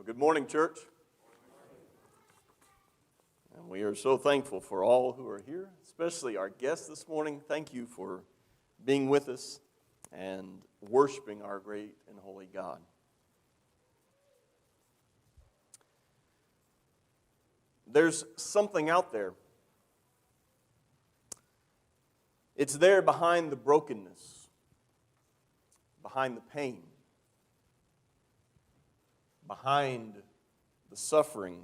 Well, good morning, church. And we are so thankful for all who are here, especially our guests this morning. Thank you for being with us and worshiping our great and holy God. There's something out there. It's there behind the brokenness, behind the pain, behind the suffering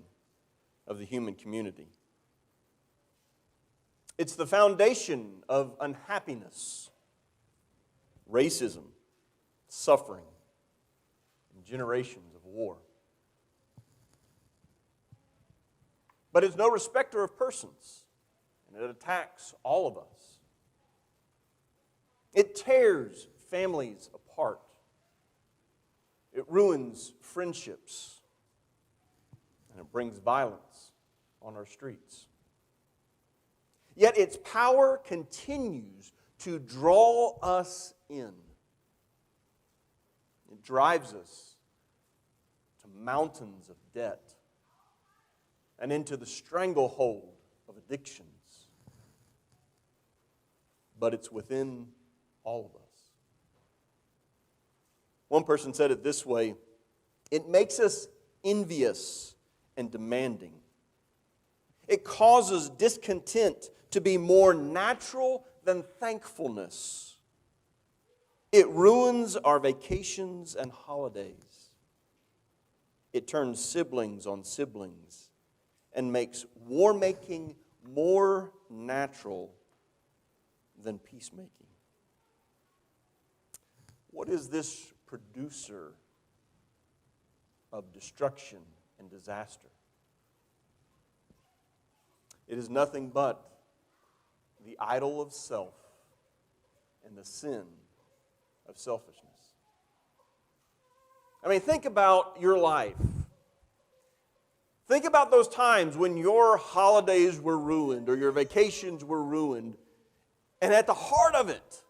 of the human community. It's the foundation of unhappiness, racism, suffering, and generations of war. But it's no respecter of persons, and it attacks all of us. It tears families apart. It ruins friendships, and it brings violence on our streets. Yet its power continues to draw us in. It drives us to mountains of debt and into the stranglehold of addictions. But it's within all of us. One person said it this way: it makes us envious and demanding. It causes discontent to be more natural than thankfulness. It ruins our vacations and holidays. It turns siblings on siblings and makes war-making more natural than peacemaking. What is this producer of destruction and disaster? It is nothing but the idol of self and the sin of selfishness. I mean, think about your life. Think about those times when your holidays were ruined or your vacations were ruined, and at the heart of it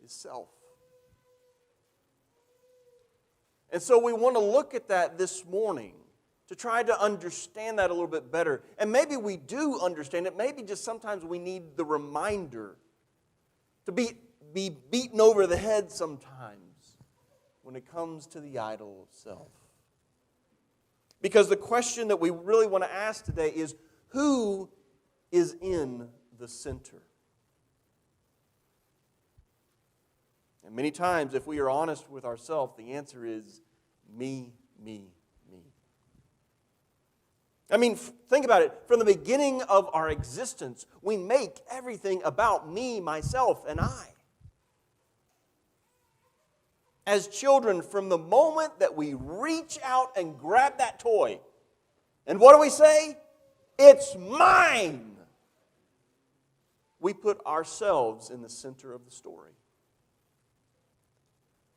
is self. And so we want to look at that this morning to try to understand that a little bit better. And maybe we do understand it. Maybe just sometimes we need the reminder to be beaten over the head sometimes when it comes to the idol of self. Because the question that we really want to ask today is, who is in the center? And many times, if we are honest with ourselves, the answer is me, me, me. I mean, think about it. From the beginning of our existence, we make everything about me, myself, and I. As children, from the moment that we reach out and grab that toy, and what do we say? It's mine. We put ourselves in the center of the story.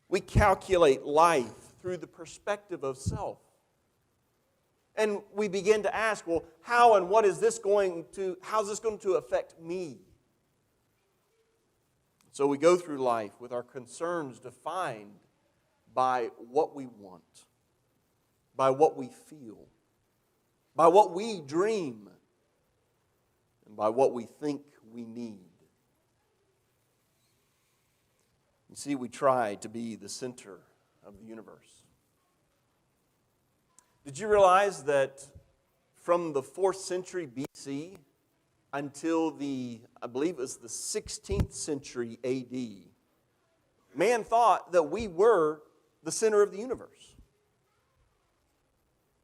We calculate life through the perspective of self. And we begin to ask, well, how and how's this going to affect me? So we go through life with our concerns defined by what we want, by what we feel, by what we dream, and by what we think we need. You see, we try to be the center of the universe. Did you realize that from the 4th century BC until I believe it was the 16th century AD, man thought that we were the center of the universe?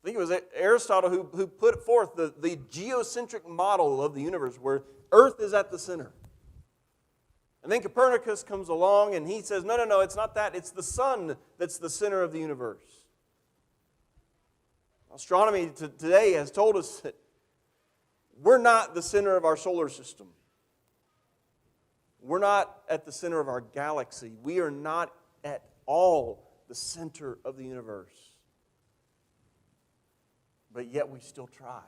I think it was Aristotle who put forth the geocentric model of the universe where Earth is at the center. And then Copernicus comes along and he says, no, it's not that. It's the sun that's the center of the universe. Astronomy today has told us that we're not the center of our solar system. We're not at the center of our galaxy. We are not at all the center of the universe. But yet we still try.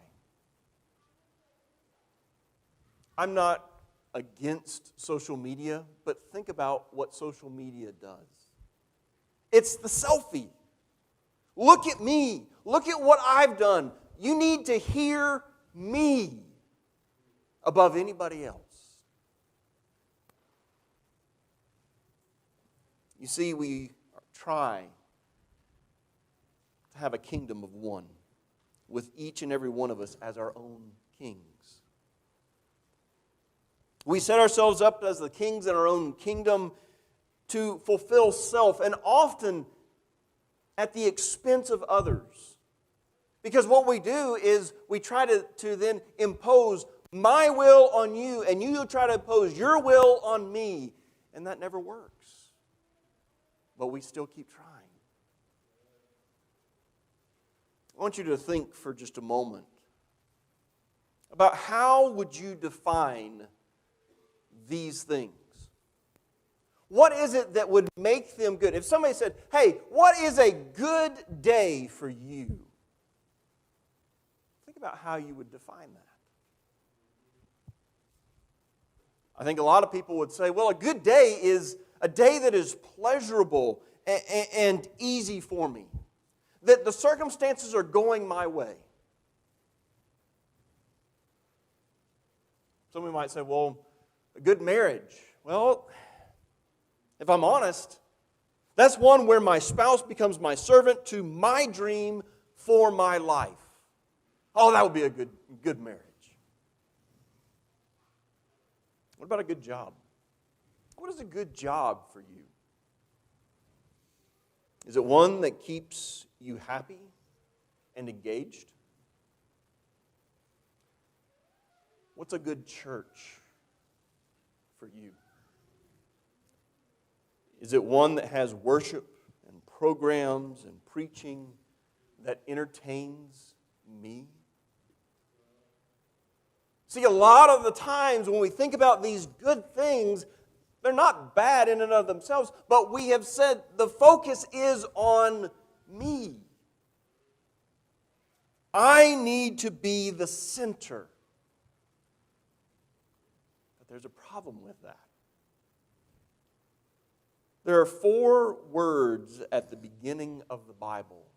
I'm not against social media, but think about what social media does. It's the selfie. Look at me. Look at what I've done. You need to hear me above anybody else. You see, we try to have a kingdom of one, with each and every one of us as our own kings. We set ourselves up as the kings in our own kingdom to fulfill self, and often at the expense of others. Because what we do is we try to then impose my will on you, and you try to impose your will on me, and that never works. But we still keep trying. I want you to think for just a moment about how would you define these things? What is it that would make them good? If somebody said, hey, what is a good day for you? Think about how you would define that. I think a lot of people would say, well, a good day is a day that is pleasurable and easy for me. That the circumstances are going my way. Somebody might say, well, a good marriage. Well, if I'm honest, that's one where my spouse becomes my servant to my dream for my life. Oh, that would be a good marriage. What about a good job? What is a good job for you? Is it one that keeps you happy and engaged? What's a good church for you? Is it one that has worship and programs and preaching that entertains me? See, a lot of the times when we think about these good things, they're not bad in and of themselves, but we have said the focus is on me. I need to be the center. But there's a problem with that. There are 4 words at the beginning of the Bible.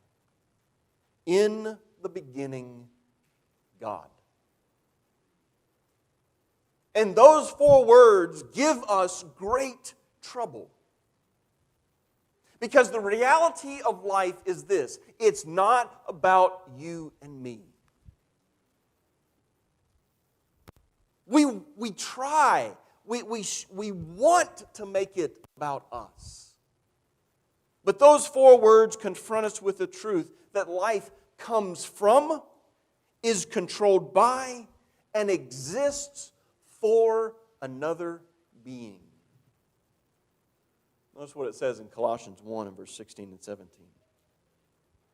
In the beginning, God. And those 4 words give us great trouble. Because the reality of life is this: it's not about you and me. We try, we want to make it about us. But those 4 words confront us with the truth that life comes from, is controlled by, and exists for another being. Notice what it says in Colossians 1 and verse 16 and 17.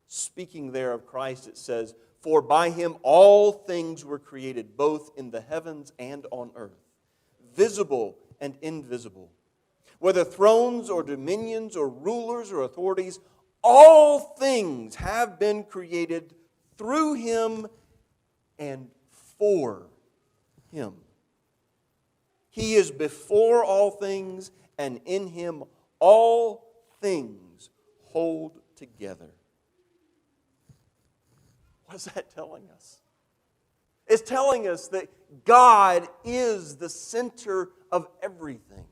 Speaking there of Christ, it says, "For by Him all things were created, both in the heavens and on earth, visible and invisible. Whether thrones or dominions or rulers or authorities, all things have been created through Him and for Him. He is before all things, and in Him all things hold together." What is that telling us? It's telling us that God is the center of everything.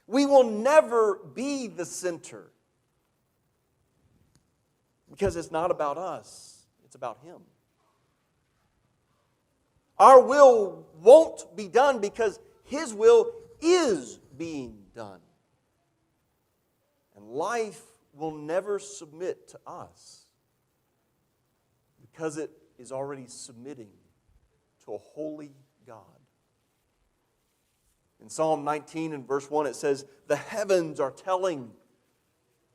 We will never be the center because it's not about us, it's about Him. Our will won't be done because His will is being done. And life will never submit to us because it is already submitting to a holy God. In Psalm 19 and verse 1 it says, "The heavens are telling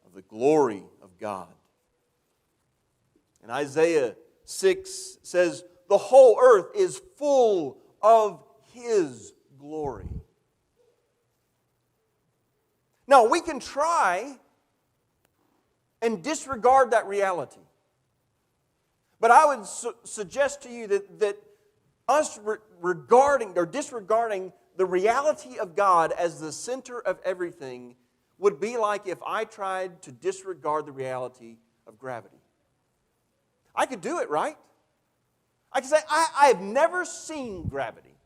of the glory of God." And Isaiah 6 says, "The whole earth is full of His glory." Now, we can try and disregard that reality. But I would suggest to you that us regarding or disregarding the reality of God as the center of everything would be like if I tried to disregard the reality of gravity. I could do it, right? I could say, I have never seen gravity.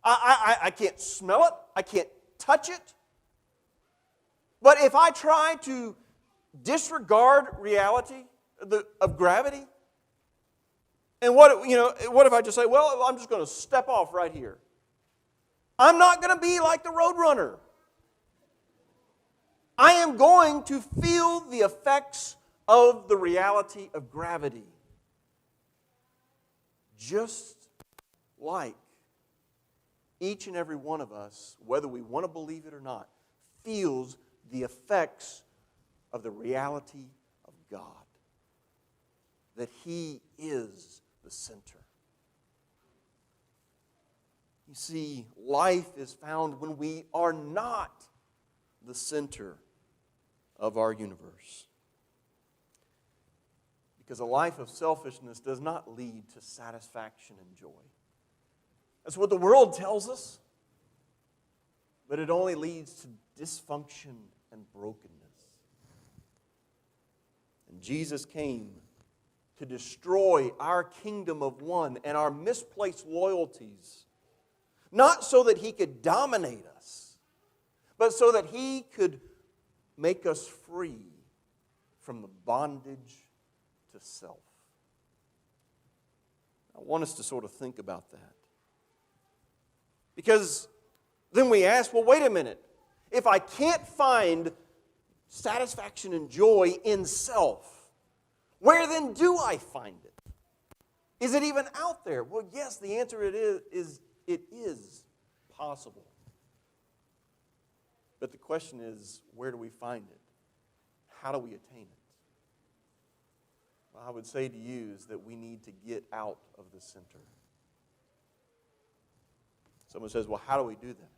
I can't smell it. I can't touch it. But if I try to disregard reality of gravity, and what if I just say, well, I'm just going to step off right here. I'm not going to be like the roadrunner. I am going to feel the effects of the reality of gravity. Just like each and every one of us, whether we want to believe it or not, feels the effects of the reality of God. That He is the center. You see, life is found when we are not the center of our universe. Because a life of selfishness does not lead to satisfaction and joy. That's what the world tells us. But it only leads to dysfunction and brokenness. And Jesus came to destroy our kingdom of one and our misplaced loyalties. Not so that He could dominate us, but so that He could make us free from the bondage to self. I want us to sort of think about that. Because then we ask, well, wait a minute. If I can't find satisfaction and joy in self, where then do I find it? Is it even out there? Well, yes, the answer it is possible. But the question is, where do we find it? How do we attain it? Well, I would say to you is that we need to get out of the center. Someone says, well, how do we do that?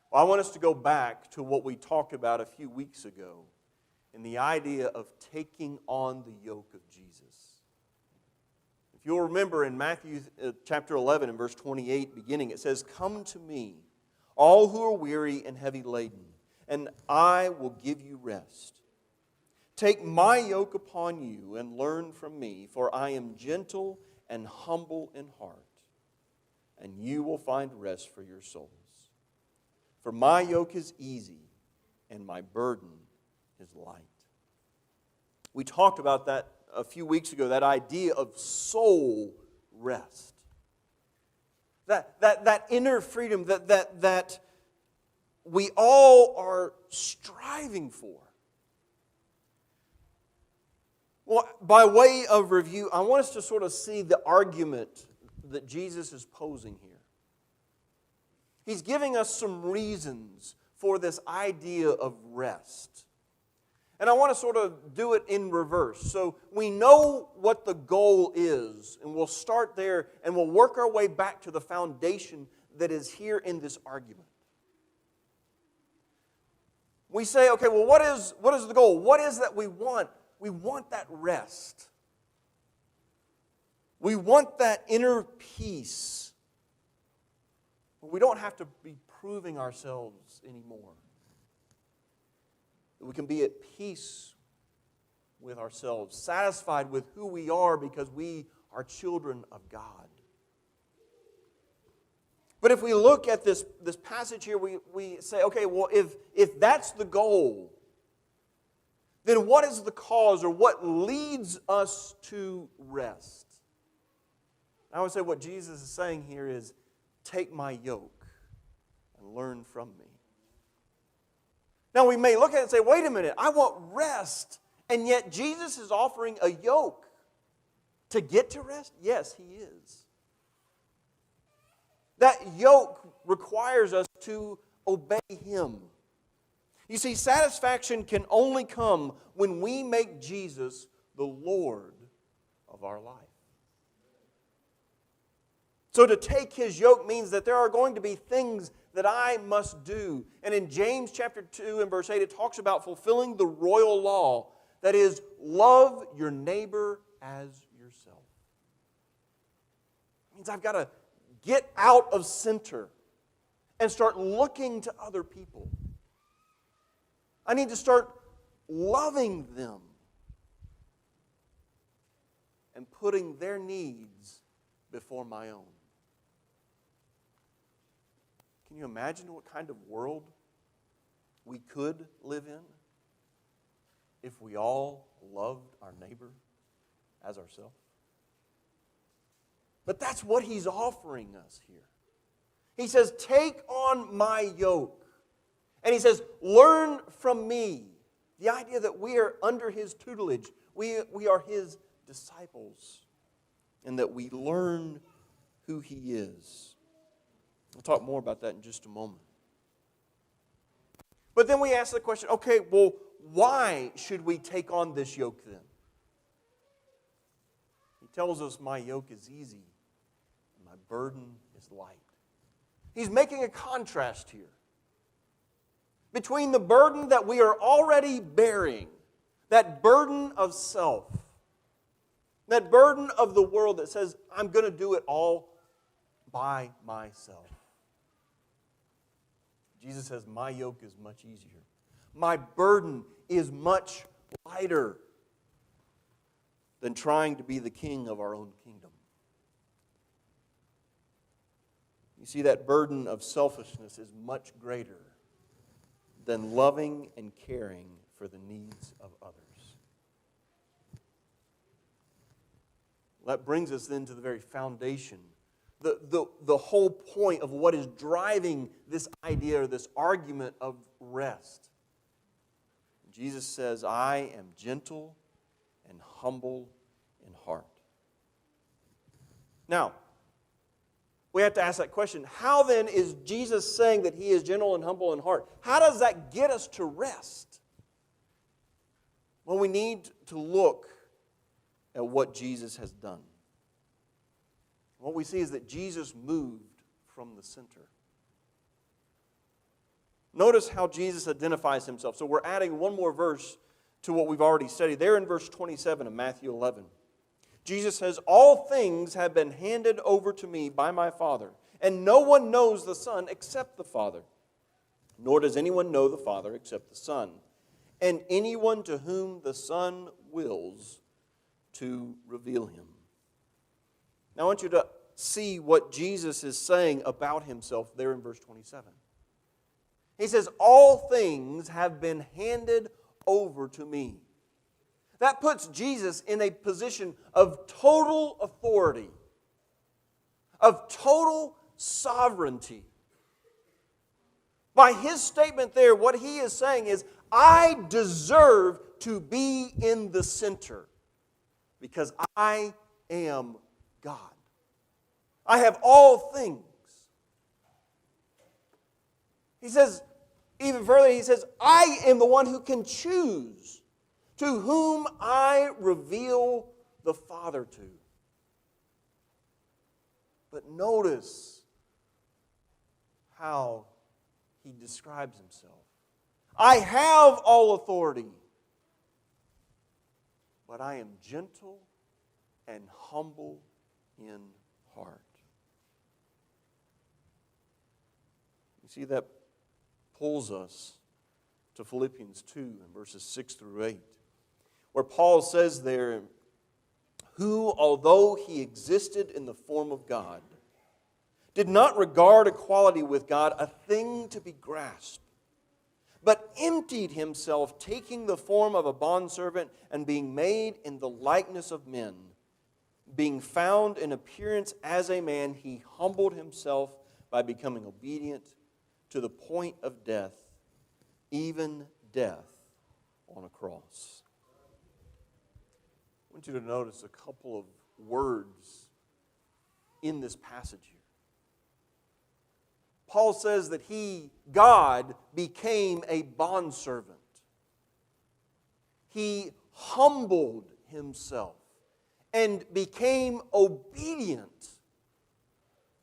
Well, I want us to go back to what we talked about a few weeks ago in the idea of taking on the yoke of Jesus. If you'll remember in Matthew chapter 11 and verse 28 beginning, it says, "Come to me, all who are weary and heavy laden, and I will give you rest. Take my yoke upon you and learn from me, for I am gentle and humble in heart, and you will find rest for your souls. For my yoke is easy and my burden is light." We talked about that a few weeks ago, that idea of soul rest. That inner freedom that we all are striving for. Well, by way of review, I want us to sort of see the argument that Jesus is posing here. He's giving us some reasons for this idea of rest. And I want to sort of do it in reverse. So we know what the goal is, and we'll start there, and we'll work our way back to the foundation that is here in this argument. We say, okay, well, what is the goal? What is that we want? We want that rest. We want that inner peace. We don't have to be proving ourselves anymore. We can be at peace with ourselves, satisfied with who we are because we are children of God. But if we look at this passage here, we say, okay, well, if that's the goal, then what is the cause or what leads us to rest? I would say what Jesus is saying here is, take my yoke and learn from me. Now we may look at it and say, wait a minute, I want rest, and yet Jesus is offering a yoke to get to rest? Yes, He is. That yoke requires us to obey Him. You see, satisfaction can only come when we make Jesus the Lord of our life. So to take His yoke means that there are going to be things that I must do. And in James chapter 2 and verse 8, it talks about fulfilling the royal law. That is, love your neighbor as yourself. It means I've got to get out of center and start looking to other people. I need to start loving them and putting their needs before my own. Can you imagine what kind of world we could live in if we all loved our neighbor as ourselves? But that's what He's offering us here. He says, take on my yoke. And He says, learn from me. The idea that we are under His tutelage. We are His disciples. And that we learn who He is. We'll talk more about that in just a moment. But then we ask the question, okay, well, why should we take on this yoke then? He tells us, my yoke is easy and my burden is light. He's making a contrast here between the burden that we are already bearing, that burden of self, that burden of the world that says, I'm going to do it all by myself. Jesus says, my yoke is much easier. My burden is much lighter than trying to be the king of our own kingdom. You see, that burden of selfishness is much greater than loving and caring for the needs of others. That brings us then to the very foundation, the whole point of what is driving this idea or this argument of rest. Jesus says, I am gentle and humble in heart. Now, we have to ask that question. How then is Jesus saying that He is gentle and humble in heart? How does that get us to rest? Well, we need to look at what Jesus has done. What we see is that Jesus moved from the center. Notice how Jesus identifies Himself. So we're adding one more verse to what we've already studied. There in verse 27 of Matthew 11. Jesus says, all things have been handed over to me by my Father, and no one knows the Son except the Father, nor does anyone know the Father except the Son, and anyone to whom the Son wills to reveal Him. Now I want you to see what Jesus is saying about Himself there in verse 27. He says, all things have been handed over to me. That puts Jesus in a position of total authority, of total sovereignty. By His statement there, what He is saying is, I deserve to be in the center because I am God. I have all things. He says, even further, He says, I am the one who can choose to whom I reveal the Father to. But notice how He describes Himself. I have all authority, but I am gentle and humble in heart. You see, that pulls us to Philippians 2 and verses 6 through 8. Where Paul says there, who, although He existed in the form of God, did not regard equality with God a thing to be grasped, but emptied Himself, taking the form of a bondservant and being made in the likeness of men. Being found in appearance as a man, He humbled Himself by becoming obedient to the point of death, even death on a cross. I want you to notice a couple of words in this passage here. Paul says that He, God, became a bondservant. He humbled Himself and became obedient,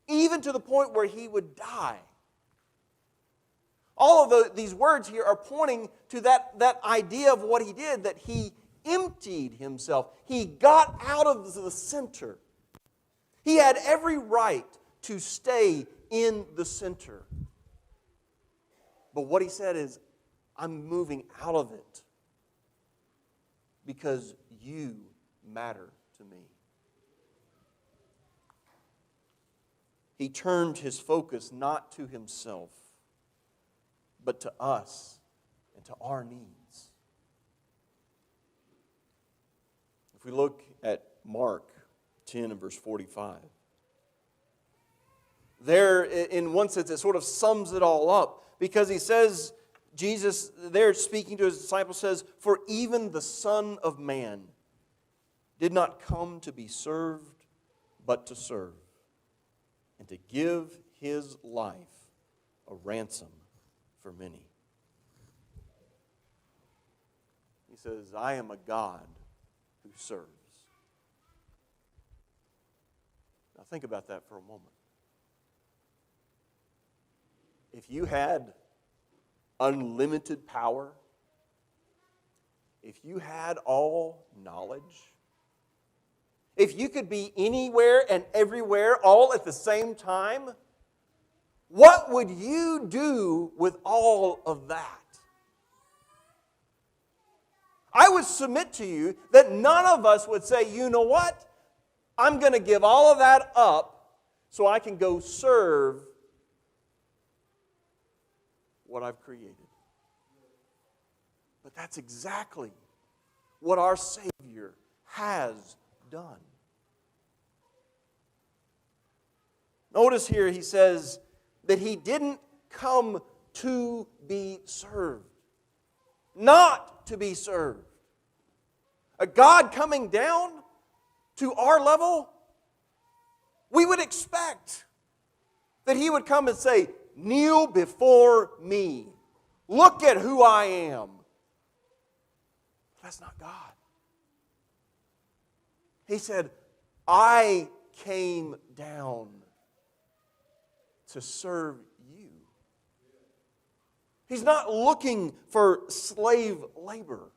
even to the point where He would die. All of these words here are pointing to that idea of what He did, that He emptied Himself. He got out of the center. He had every right to stay in the center. But what He said is, I'm moving out of it because you matter to me. He turned his focus not to himself, but to us and to our needs. If we look at Mark 10 and verse 45, there, in one sense, it sort of sums it all up, because he says, Jesus, there speaking to his disciples, says, "For even the Son of Man did not come to be served, but to serve, and to give his life a ransom for many." He says, I am a God who serves. Now think about that for a moment. If you had unlimited power, if you had all knowledge, if you could be anywhere and everywhere all at the same time, what would you do with all of that? I would submit to you that none of us would say, you know what? I'm going to give all of that up so I can go serve what I've created. But that's exactly what our Savior has done. Notice here he says that he didn't come to be served, not to be served. A God coming down to our level, we would expect that he would come and say, kneel before me. Look at who I am. That's not God. He said, I came down to serve you. He's not looking for slave labor.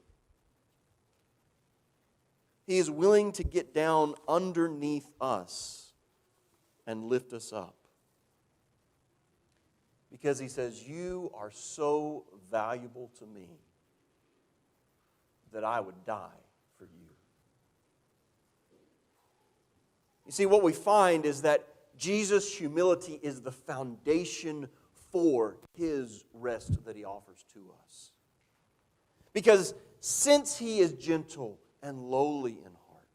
He is willing to get down underneath us and lift us up. Because he says, you are so valuable to me that I would die for you. You see, what we find is that Jesus' humility is the foundation for his rest that he offers to us. Because since he is gentle and lowly in heart,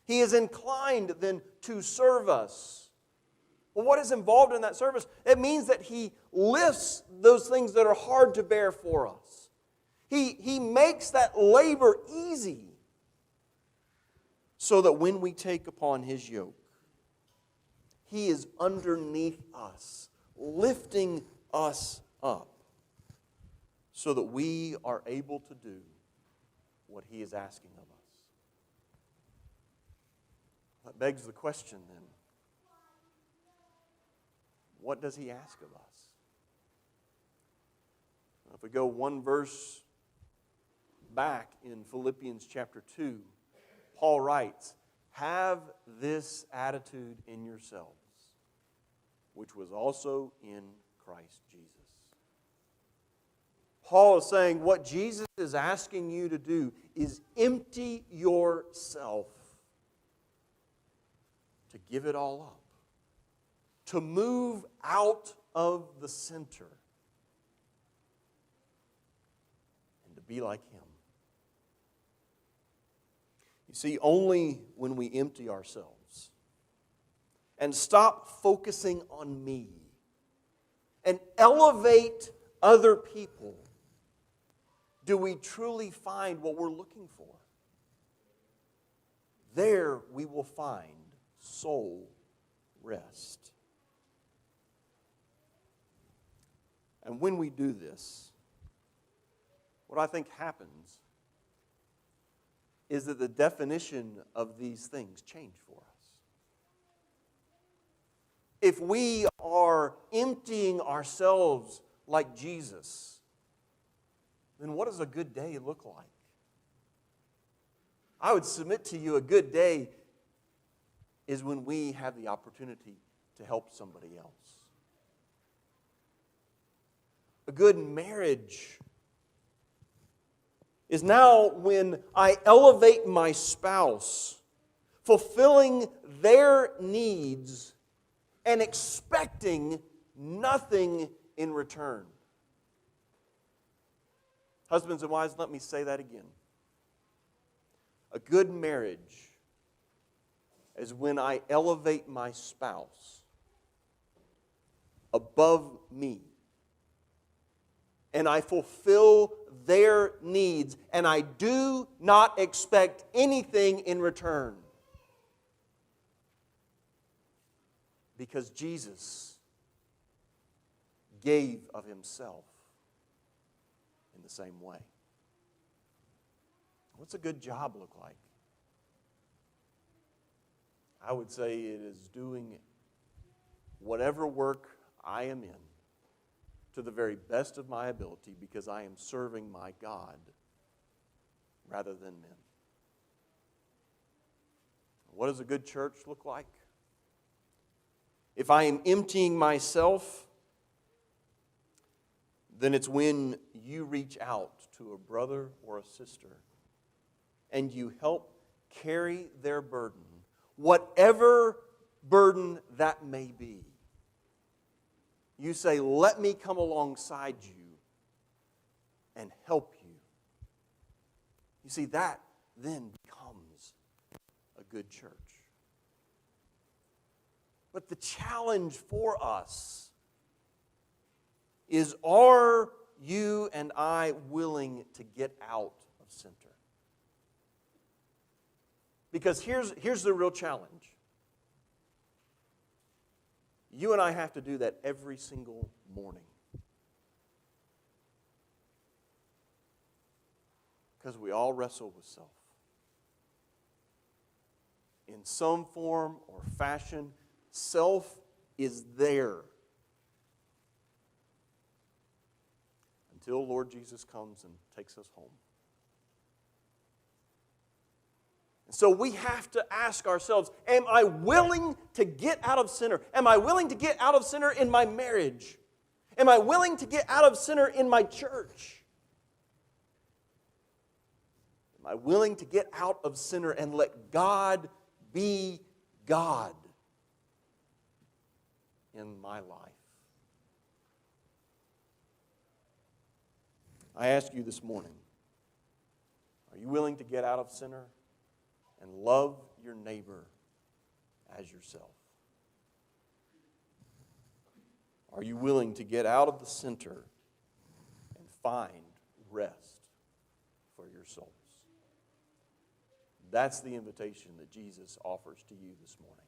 he is inclined then to serve us. Well, what is involved in that service? It means that he lifts those things that are hard to bear for us. He makes that labor easy so that when we take upon his yoke, he is underneath us, lifting us up so that we are able to do what he is asking of us. That begs the question then, what does he ask of us? If we go one verse back in Philippians chapter 2, Paul writes, have this attitude in yourselves, which was also in Christ Jesus. Paul is saying what Jesus is asking you to do is empty yourself, to give it all up, to move out of the center and to be like him. You see, only when we empty ourselves and stop focusing on me and elevate other people do we truly find what we're looking for. There we will find soul rest. And when we do this, what I think happens is that the definition of these things change for us. If we are emptying ourselves like Jesus, then what does a good day look like? I would submit to you a good day is when we have the opportunity to help somebody else. A good marriage is now when I elevate my spouse, fulfilling their needs and expecting nothing in return. Husbands and wives, let me say that again. A good marriage is when I elevate my spouse above me and I fulfill their needs and I do not expect anything in return. Because Jesus gave of Himself in the same way. What's a good job look like? I would say it is doing whatever work I am in to the very best of my ability because I am serving my God rather than men. What does a good church look like? If I am emptying myself, then it's when you reach out to a brother or a sister and you help carry their burden, whatever burden that may be. You say, let me come alongside you and help you. You see, that then becomes a good church. But the challenge for us is, are you and I willing to get out of center? Because here's the real challenge. You and I have to do that every single morning. Because we all wrestle with self. In some form or fashion, self is there until Lord Jesus comes and takes us home. And so we have to ask ourselves, am I willing to get out of center? Am I willing to get out of center in my marriage? Am I willing to get out of center in my church? Am I willing to get out of center and let God be God in my life? I ask you this morning, are you willing to get out of center and love your neighbor as yourself? Are you willing to get out of the center and find rest for your souls? That's the invitation that Jesus offers to you this morning.